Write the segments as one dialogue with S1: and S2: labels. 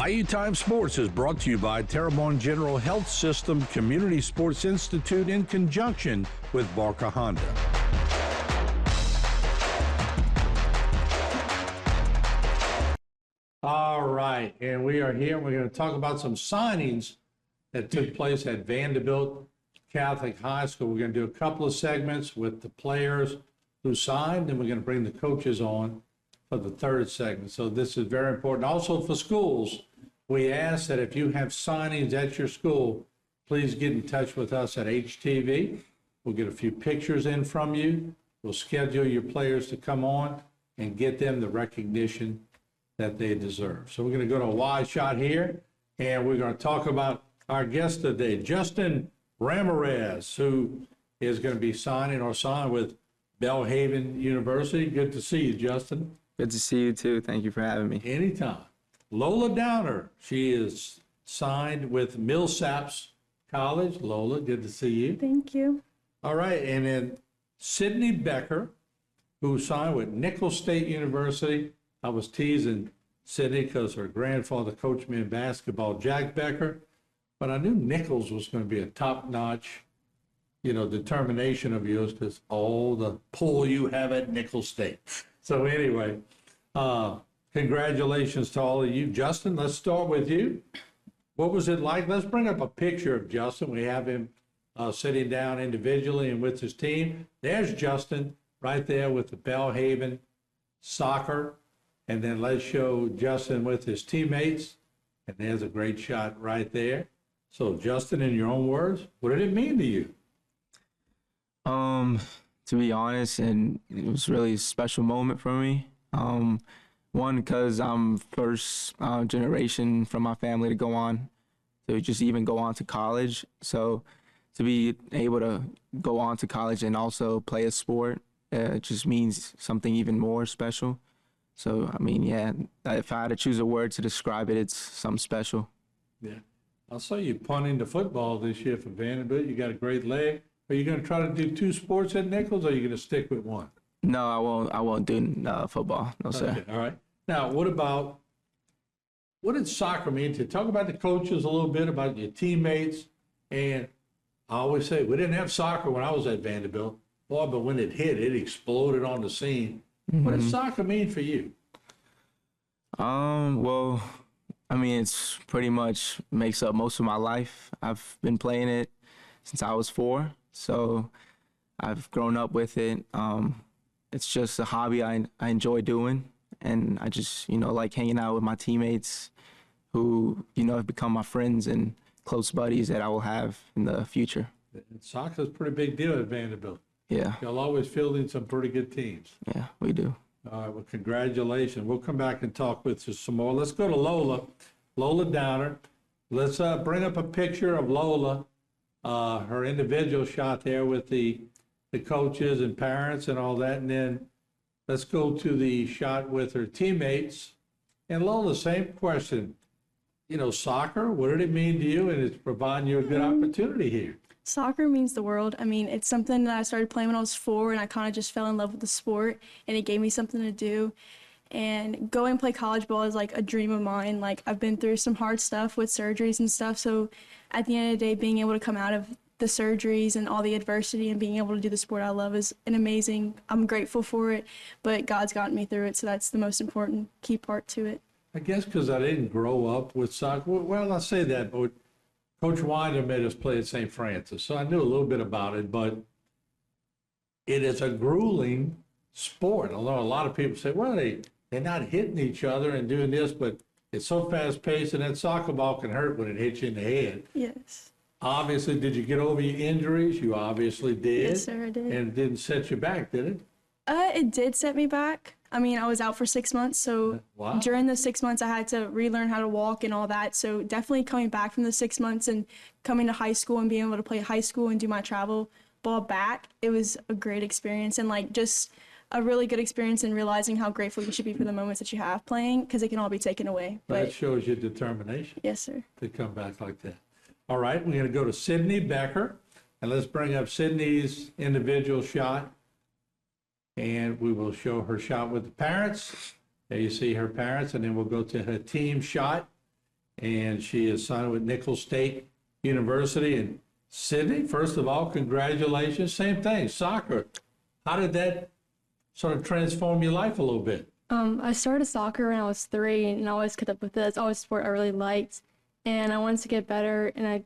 S1: Bayou Time Sports is brought to you by Terrebonne General Health System Community Sports Institute in conjunction with Barker Honda. All right, and we are here. We're going to talk about some signings that took place at Vandebilt Catholic High School. We're going to do a couple of segments with the players who signed, and we're going to bring the coaches on for the third segment. So this is very important. Also for schools, we ask that if you have signings at your school, please get in touch with us at HTV. We'll get a few pictures in from you. We'll schedule your players to come on and get them the recognition that they deserve. So we're going to go to a wide shot here, and we're going to talk about our guest today, Justin Ramirez, who is going to be signing or signed with Belhaven University. Good to see you, Justin.
S2: Good to see you too. Thank you for having me.
S1: Anytime. Lola Downer, she is signed with Millsaps College. Lola, good to see you.
S3: Thank you.
S1: All right, and then Sydney Becker, who signed with Nicholls State University. I was teasing Sydney because her grandfather coached me in basketball, Jack Becker, but I knew Nicholls was going to be a top-notch, determination of yours because all the pull you have at Nicholls State. So anyway, congratulations to all of you. Justin, let's start with you. What was it like? Let's bring up a picture of Justin. We have him sitting down individually and with his team. There's Justin right there with the Belhaven soccer. And then let's show Justin with his teammates. And there's a great shot right there. So Justin, in your own words, what did it mean to you?
S2: To be honest, and it was really a special moment for me. One, because I'm first generation from my family to go on, to just even go on to college. So to be able to go on to college and also play a sport, it just means something even more special. So, I mean, yeah, if I had to choose a word to describe it, it's something special.
S1: Yeah. I saw you punting the football this year for Vandebilt. You got a great leg. Are you going to try to do two sports at Nicholls, or are you going to stick with one?
S2: No, I won't do football. No, sir.
S1: Okay, all right. Now, what did soccer mean to you? Talk about the coaches a little bit, about your teammates. And I always say, we didn't have soccer when I was at Vandebilt. Boy, but when it hit, it exploded on the scene. Mm-hmm. What did soccer mean for you?
S2: Well, I mean, it's pretty much makes up most of my life. I've been playing it since I was 4, so I've grown up with it. It's just a hobby I enjoy doing, and I just, like hanging out with my teammates who, have become my friends and close buddies that I will have in the future.
S1: Soccer's a pretty big deal at Vandebilt.
S2: Yeah.
S1: Y'all always fielding some pretty good teams.
S2: Yeah, we do.
S1: All right, well, congratulations. We'll come back and talk with you some more. Let's go to Lola Downer. Let's bring up a picture of Lola, her individual shot there with the coaches and parents and all that. And then let's go to the shot with her teammates. And Lola, same question. Soccer, what did it mean to you? And it's providing you a good opportunity here.
S3: Soccer means the world. I mean, it's something that I started playing when I was 4, and I kind of just fell in love with the sport, and it gave me something to do. And going and play college ball is like a dream of mine. Like, I've been through some hard stuff with surgeries and stuff, so at the end of the day, being able to come out of the surgeries and all the adversity and being able to do the sport I love is I'm grateful for it, but God's gotten me through it, so that's the most important key part to it.
S1: I guess because I didn't grow up with soccer. Well, I say that, but Coach Winder made us play at St. Francis, so I knew a little bit about it, but it is a grueling sport. Although a lot of people say, well, they're not hitting each other and doing this, but it's so fast-paced, and that soccer ball can hurt when it hits you in the head.
S3: Yes.
S1: Obviously, did you get over your injuries? You obviously did.
S3: Yes, sir, I did.
S1: And it didn't set you back, did it?
S3: It did set me back. I mean, I was out for 6 months, so
S1: wow.
S3: During the 6 months, I had to relearn how to walk and all that. So definitely coming back from the 6 months and coming to high school and being able to play high school and do my travel ball back, it was a great experience and just a really good experience in realizing how grateful you should be for the moments that you have playing, because it can all be taken away.
S1: But that shows your determination.
S3: Yes, sir.
S1: To come back like that. All right, we're going to go to Sydney Becker, and let's bring up Sydney's individual shot. And we will show her shot with the parents. There you see her parents, and then we'll go to her team shot. and she is signed with Nicholls State University. And Sydney, first of all, congratulations. Same thing, soccer. How did that sort of transform your life a little bit?
S3: I started soccer when I was 3, and I always kept up with it. It's always a sport I really liked, and I wanted to get better. And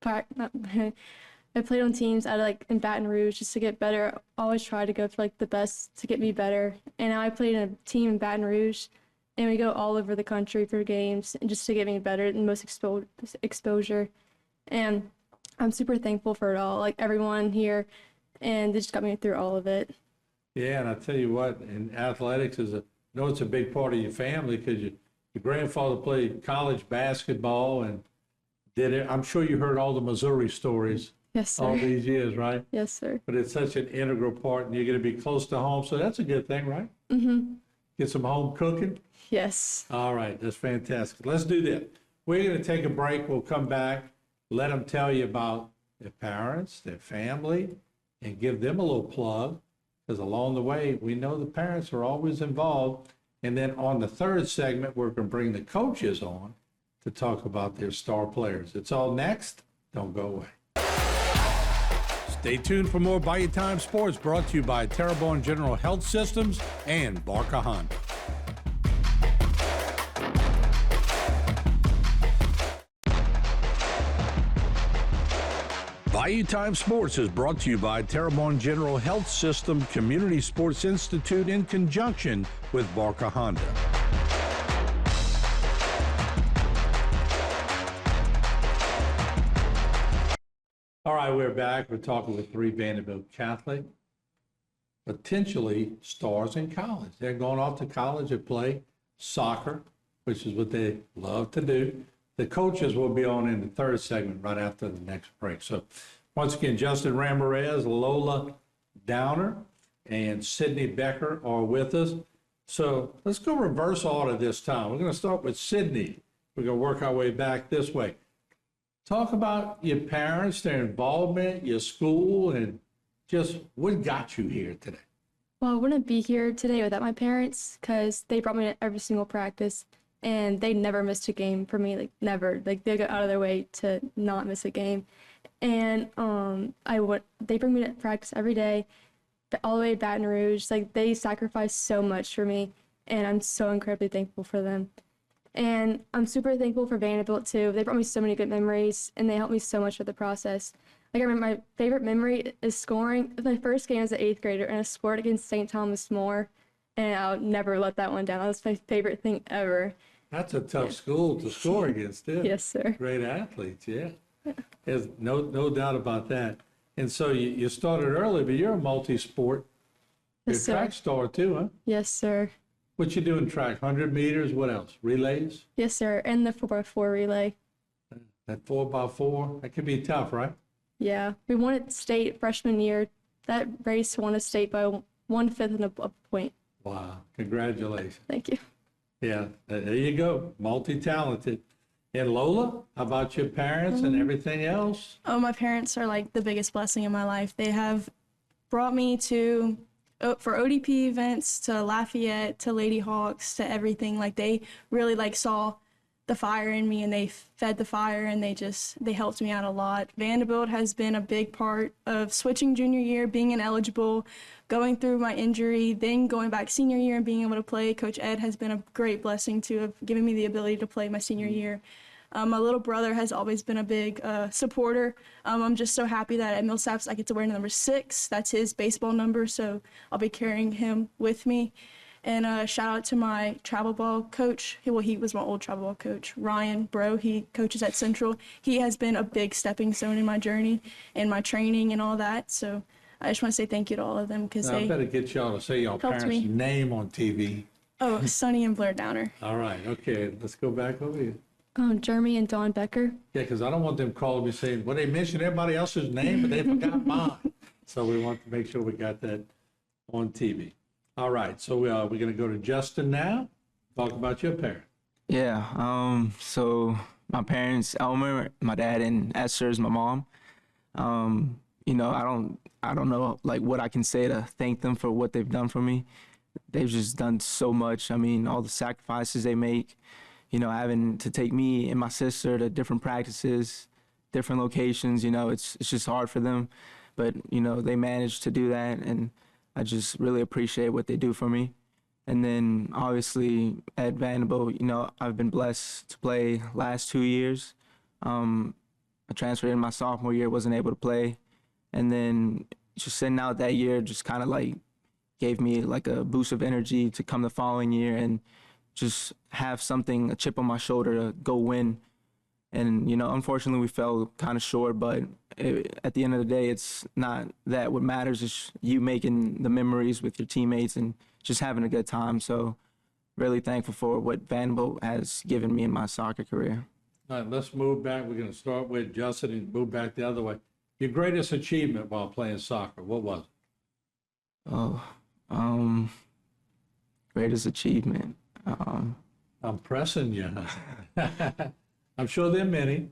S3: I played on teams at in Baton Rouge just to get better. I always tried to go for the best to get me better. And now I played in a team in Baton Rouge, and we go all over the country for games and just to get me better and most exposure. And I'm super thankful for it all, everyone here, and they just got me through all of it.
S1: Yeah, and I tell you what, and athletics it's a big part of your family because your grandfather played college basketball and did it. I'm sure you heard all the Missouri stories.
S3: Yes, sir.
S1: All these years, right?
S3: Yes, sir.
S1: But it's such an integral part, and you're going to be close to home, so that's a good thing, right?
S3: Mm-hmm.
S1: Get some home cooking.
S3: Yes.
S1: All right, that's fantastic. Let's do that. We're going to take a break. We'll come back, let them tell you about their parents, their family, and give them a little plug, because along the way, we know the parents are always involved. And then on the third segment, we're going to bring the coaches on to talk about their star players. It's all next. Don't go away. Stay tuned for more Bayou Time Sports, brought to you by Terrebonne General Health Systems and Barker Honda. Bayou Time Sports is brought to you by Terrebonne General Health System Community Sports Institute in conjunction with Barker Honda. All right, we're back. We're talking with 3 Vandebilt Catholic, potentially stars in college. They're going off to college to play soccer, which is what they love to do. The coaches will be on in the third segment right after the next break. So once again, Justin Ramirez, Lola Downer, and Sydney Becker are with us. So let's go reverse order this time. We're going to start with Sydney. We're going to work our way back this way. Talk about your parents, their involvement, your school, and just what got you here today.
S3: Well, I wouldn't be here today without my parents because they brought me to every single practice, and they never missed a game for me, never. They go out of their way to not miss a game. And they bring me to practice every day, all the way to Baton Rouge. They sacrifice so much for me, and I'm so incredibly thankful for them. And I'm super thankful for Vandebilt too. They brought me so many good memories, and they helped me so much with the process. I remember my favorite memory is scoring. My first game as an 8th grader, and I scored against St. Thomas More, and I'll never let that one down. That was my favorite thing ever.
S1: That's a tough school to score against, too.
S3: Yes, sir.
S1: Great athletes, yeah. There's no doubt about that. And so you started early, but you're a multi-sport. You're
S3: Yes,
S1: a track
S3: sir.
S1: star, too, huh?
S3: Yes, sir.
S1: What you do in track? 100 meters, what else? Relays?
S3: Yes, sir. And the 4x4 relay.
S1: That 4x4, that could be tough, right?
S3: Yeah. We won it state freshman year. That race won a state by 1/5 and a point.
S1: Wow, congratulations.
S3: Thank you.
S1: Yeah, there you go, multi-talented. And Lola, how about your parents and everything else?
S3: Oh, my parents are the biggest blessing in my life. They have brought me for ODP events, to Lafayette, to Lady Hawks, to everything. They really saw the fire in me, and they fed the fire, and they helped me out a lot. Vandebilt has been a big part of switching junior year, being ineligible, going through my injury, then going back senior year and being able to play. Coach Ed has been a great blessing to have given me the ability to play my senior year. My little brother has always been a big supporter. I'm just so happy that at Millsaps I get to wear number 6. That's his baseball number, so I'll be carrying him with me. And shout out to my travel ball coach. He was my old travel ball coach, Ryan Bro. He coaches at Central. He has been a big stepping stone in my journey and my training and all that. So I just want to say thank you to all of them because
S1: I
S3: they
S1: better get y'all to say y'all
S3: helped
S1: parents'
S3: me.
S1: name on TV.
S3: Oh, Sonny and Blair Downer.
S1: All right, okay, let's go back over here.
S3: Jeremy and Dawn Becker.
S1: Yeah, because I don't want them calling me saying, well, they mentioned everybody else's name, but they forgot mine. So we want to make sure we got that on TV. All right, so we're going to go to Justin now. Talk about your parents.
S2: Yeah, so my parents, Elmer, my dad, and Esther is my mom. I don't know what I can say to thank them for what they've done for me. They've just done so much. I mean, all the sacrifices they make, having to take me and my sister to different practices, different locations, it's just hard for them. But, they managed to do that, and I just really appreciate what they do for me. And then obviously at Vandebilt, I've been blessed to play last 2 years. I transferred in my sophomore year, wasn't able to play. And then just sitting out that year just kind of like gave me like a boost of energy to come the following year and just have something, a chip on my shoulder to go win. And, unfortunately we fell kind of short, but at the end of the day, it's not that what matters is you making the memories with your teammates and just having a good time. So really thankful for what Vandebilt has given me in my soccer career.
S1: All right, let's move back. We're going to start with Justin and move back the other way. Your greatest achievement while playing soccer, what was it?
S2: Oh, greatest achievement.
S1: I'm pressing you. I'm sure there are many,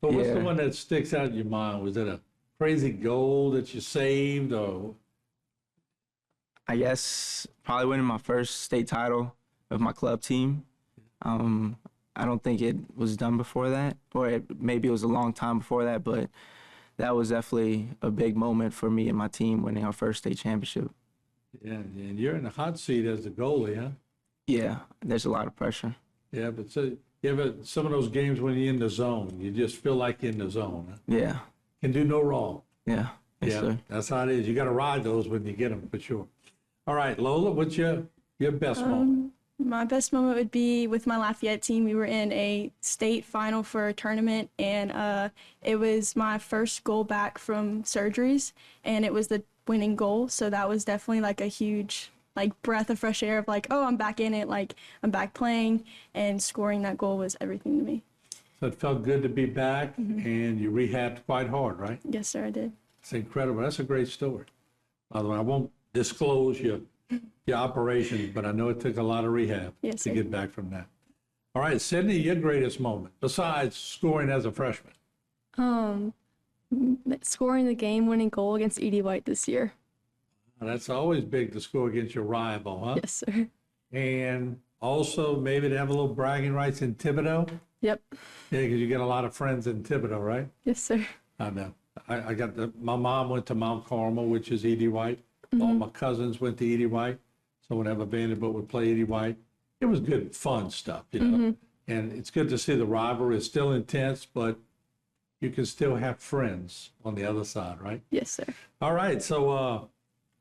S1: but what's the
S2: Yeah.
S1: one that sticks out in your mind? Was it a crazy goal that you saved, or?
S2: I guess probably winning my first state title of my club team. I don't think it was done before that, or maybe it was a long time before that, but that was definitely a big moment for me and my team winning our first state championship.
S1: Yeah, and you're in the hot seat as the goalie, huh?
S2: Yeah, there's a lot of pressure.
S1: Yeah, but so you ever some of those games when you're in the zone, you just feel like you're in the zone. Huh?
S2: Yeah,
S1: Can do no wrong.
S2: yeah, yes,
S1: Yeah,
S2: sir.
S1: that's how it is. You got to ride those when you get them for sure. All right, Lola, what's your best moment?
S3: My best moment would be with my Lafayette team. We were in a state final for a tournament, and it was my first goal back from surgeries, and it was the winning goal. So that was definitely like a huge breath of fresh air of oh, I'm back in it, I'm back playing, and scoring that goal was everything to me.
S1: So it felt good to be back, and you rehabbed quite hard, right?
S3: Yes, sir, I did.
S1: It's incredible. That's a great story. By the way, I won't disclose your operations, but I know it took a lot of rehab
S3: Yes,
S1: to
S3: sir.
S1: get back from that. All right, Sydney, your greatest moment, besides scoring as a freshman.
S4: Scoring the game-winning goal against Edie White this year.
S1: Well, that's always big to score against your rival, huh?
S4: Yes, sir.
S1: And also maybe to have a little bragging rights in Thibodeau.
S4: Yep.
S1: Yeah, because you get a lot of friends in Thibodeau, right?
S4: Yes, sir.
S1: I know. I got my mom went to Mount Carmel, which is Edie White. All my cousins went to Edie White. So whenever Vanderbilt would play Edie White, it was good, fun stuff, And it's good to see the rivalry is still intense, but you can still have friends on the other side, right?
S4: Yes, sir.
S1: All right. So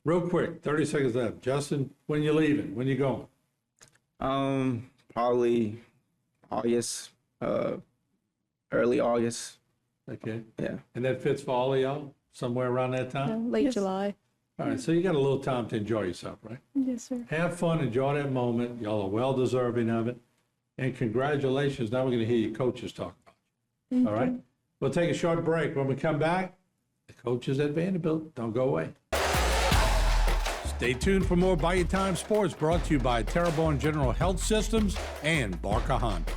S1: real quick, 30 seconds left. Justin, when you leaving? When you going?
S2: Probably August, early August.
S1: Okay.
S2: Yeah.
S1: And that fits for all of y'all somewhere around that time?
S4: Late
S3: Yes.
S4: July.
S1: All right. So you got a little time to enjoy yourself, right?
S3: Yes, sir.
S1: Have fun, enjoy that moment. Y'all are well deserving of it. And congratulations. Now we're going to hear your coaches talk about you. All right. We'll take a short break. When we come back, the coaches at Vanderbilt. Don't go away. Stay tuned for more Bayou Time Sports brought to you by Terrebonne General Health Systems and Barker Honda.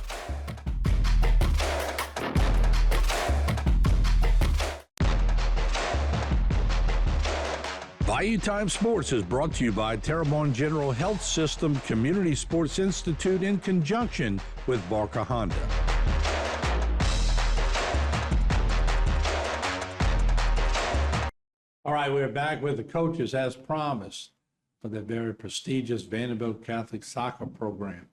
S1: Bayou Time Sports is brought to you by Terrebonne General Health System Community Sports Institute in conjunction with Barker Honda. All right, we're back with the coaches as promised for the very prestigious Vanderbilt Catholic soccer program.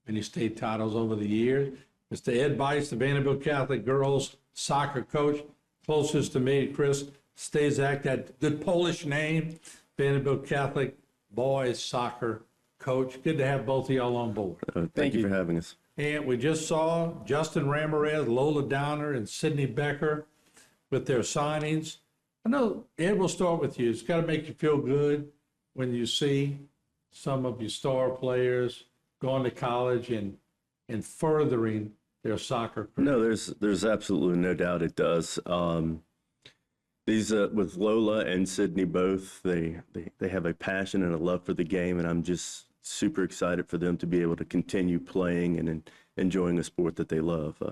S1: Many state titles over the years. Mr. Ed Bice, the Vanderbilt Catholic girls soccer coach, closest to me, Chris Stazak, that good Polish name, Vanderbilt Catholic boys soccer coach. Good to have both of y'all on board.
S5: Thank you for having us.
S1: And we just saw Justin Ramirez, Lola Downer, and Sydney Becker with their signings. I know, Ed, we'll start with you. It's got to make you feel good when you see some of your star players going to college and furthering their soccer career.
S5: No, there's absolutely no doubt it does. These with Lola and Sydney both, they have a passion and a love for the game, and I'm just super excited for them to be able to continue playing and enjoying a sport that they love.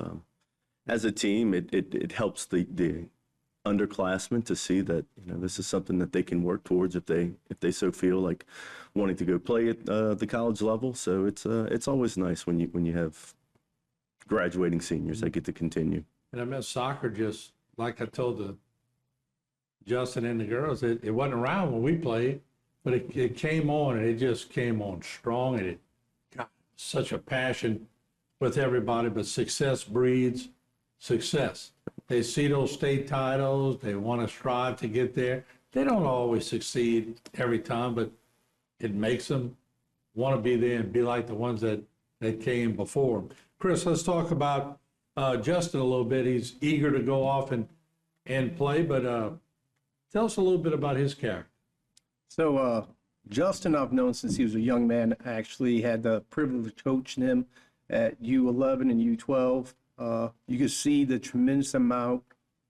S5: As a team, it helps the underclassmen to see that this is something that they can work towards if they so feel like wanting to go play at the college level. So it's always nice when you have graduating seniors that get to continue.
S1: And I meant soccer, just like I told Justin and the girls, it wasn't around when we played, but it came on, and it just came on strong, and it got such a passion with everybody. But success breeds success. They see those state titles, they want to strive to get there. They don't always succeed every time, but it makes them want to be there and be like the ones that came before them. Chris, let's talk about Justin a little bit. He's eager to go off and play, but tell us a little bit about his character.
S6: So, Justin, I've known since he was a young man. I actually had the privilege of coaching him at U11 and U12. You could see the tremendous amount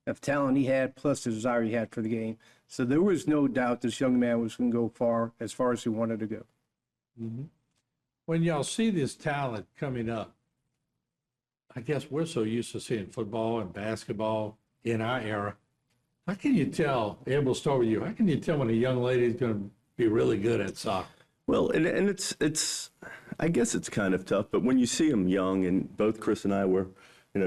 S6: of talent he had, plus the desire he had for the game. So there was no doubt this young man was going to go far as he wanted to go.
S1: Mm-hmm. When y'all see this talent coming up, I guess we're so used to seeing football and basketball in our era. How can you tell, Ed, we'll start with you, how can you tell when a young lady is going to be really good at soccer?
S5: Well, and it's I guess it's kind of tough, but when you see them young, and both Chris and I were,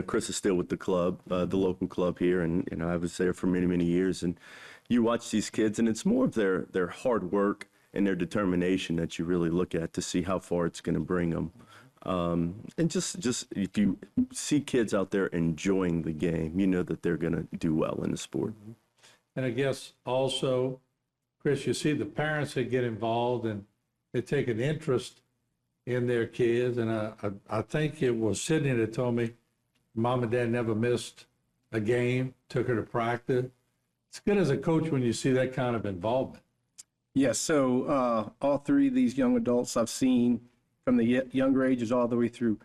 S5: Chris is still with the club, the local club here, and, I was there for many, many years, and you watch these kids, and it's more of their hard work and their determination that you really look at to see how far it's going to bring them. And just if you see kids out there enjoying the game, you know that they're going to do well in the sport.
S1: And I guess also, Chris, you see the parents that get involved and they take an interest in their kids. And I think it was Sydney that told me mom and dad never missed a game, took her to practice. It's good as a coach when you see that kind of involvement.
S6: Yes, so all three of these young adults I've seen from the younger ages all the way through.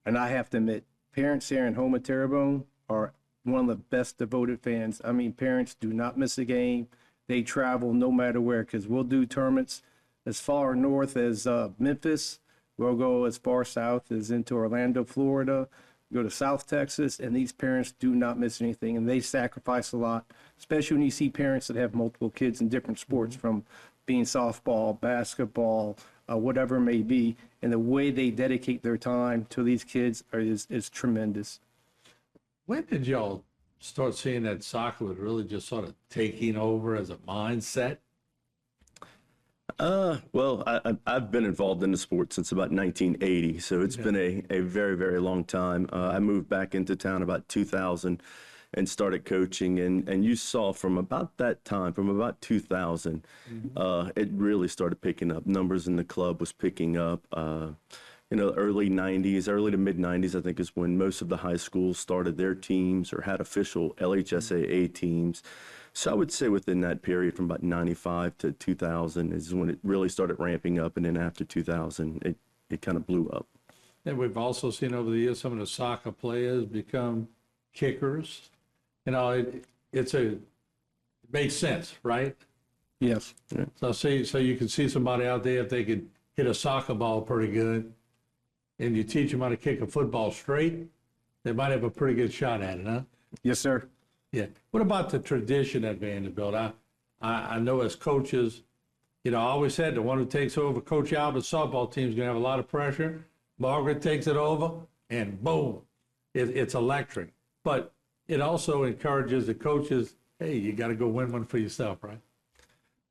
S6: And I have to admit, parents here in Houma Terrebonne are one of the best devoted fans. I mean, parents do not miss a game. They travel no matter where, because we'll do tournaments as far north as Memphis. We'll go as far south as into Orlando, Florida, go to South Texas, and these parents do not miss anything, and they sacrifice a lot, especially when you see parents that have multiple kids in different sports, from being softball, basketball, whatever it may be, and the way they dedicate their time to these kids is tremendous.
S1: When did y'all start seeing that soccer was really just sort of taking over as a mindset?
S5: Well, I've been involved in the sport since about 1980, so it's been a very, very long time. I moved back into town about 2000 and started coaching, and you saw from about that time, from about 2000, it really started picking up. Numbers in the club was picking up. Early 90s, early to mid 90s, I think, is when most of the high schools started their teams or had official LHSAA teams. So I would say within that period from about 95 to 2000 is when it really started ramping up. And then after 2000, it kind of blew up.
S1: And we've also seen over the years some of the soccer players become kickers. It makes sense, right?
S6: Yes.
S1: So you can see somebody out there, if they could hit a soccer ball pretty good, and you teach them how to kick a football straight, they might have a pretty good shot at it, huh?
S6: Yes, sir.
S1: Yeah. What about the tradition at Vandebilt? I know as coaches, I always said the one who takes over Coach Albert's softball team is going to have a lot of pressure. Margaret takes it over, and boom, it's electric. But it also encourages the coaches, hey, you got to go win one for yourself, right?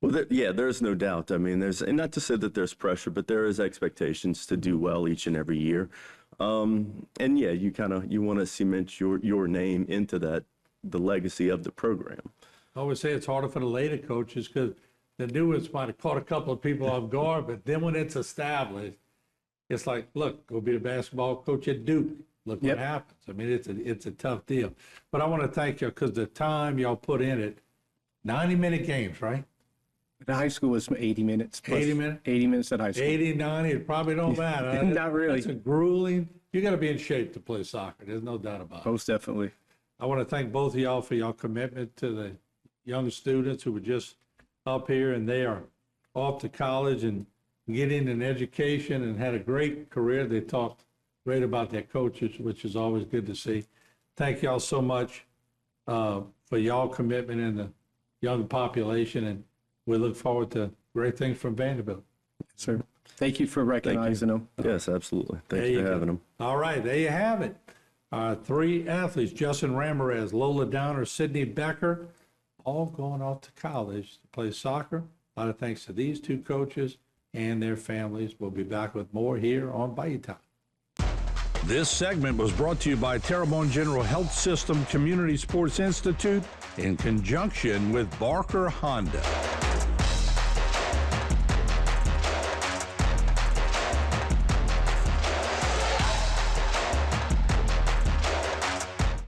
S5: Well, there's no doubt. I mean, and not to say that there's pressure, but there is expectations to do well each and every year. And yeah, you want to cement your name into the legacy of the program.
S1: I always say it's harder for the later coaches because the new ones might have caught a couple of people off guard, but then when it's established, it's like, look, go be the basketball coach at Duke. Look what happens. I mean, it's a tough deal. But I want to thank you because the time y'all put in it, 90-minute games, right?
S6: The high school was 80 minutes.
S1: 80 minutes?
S6: 80 minutes at high school.
S1: 80, 90, it probably don't matter.
S6: Not really.
S1: It's a grueling, you got to be in shape to play soccer. There's no doubt about it.
S6: Most definitely.
S1: I want to thank both of y'all for your commitment to the young students who were just up here and they are off to college and getting an education and had a great career. They talked great about their coaches, which is always good to see. Thank y'all so much for y'all commitment in the young population, and we look forward to great things from Vandebilt.
S6: Sir, thank you for recognizing them.
S5: Yes, absolutely. Thank you for having them.
S1: All right, there you have it. Our 3 athletes, Justin Ramirez, Lola Downer, Sydney Becker, all going off to college to play soccer. A lot of thanks to these 2 coaches and their families. We'll be back with more here on Bayou Time.
S7: This segment was brought to you by Terrebonne General Health System Community Sports Institute in conjunction with Barker Honda.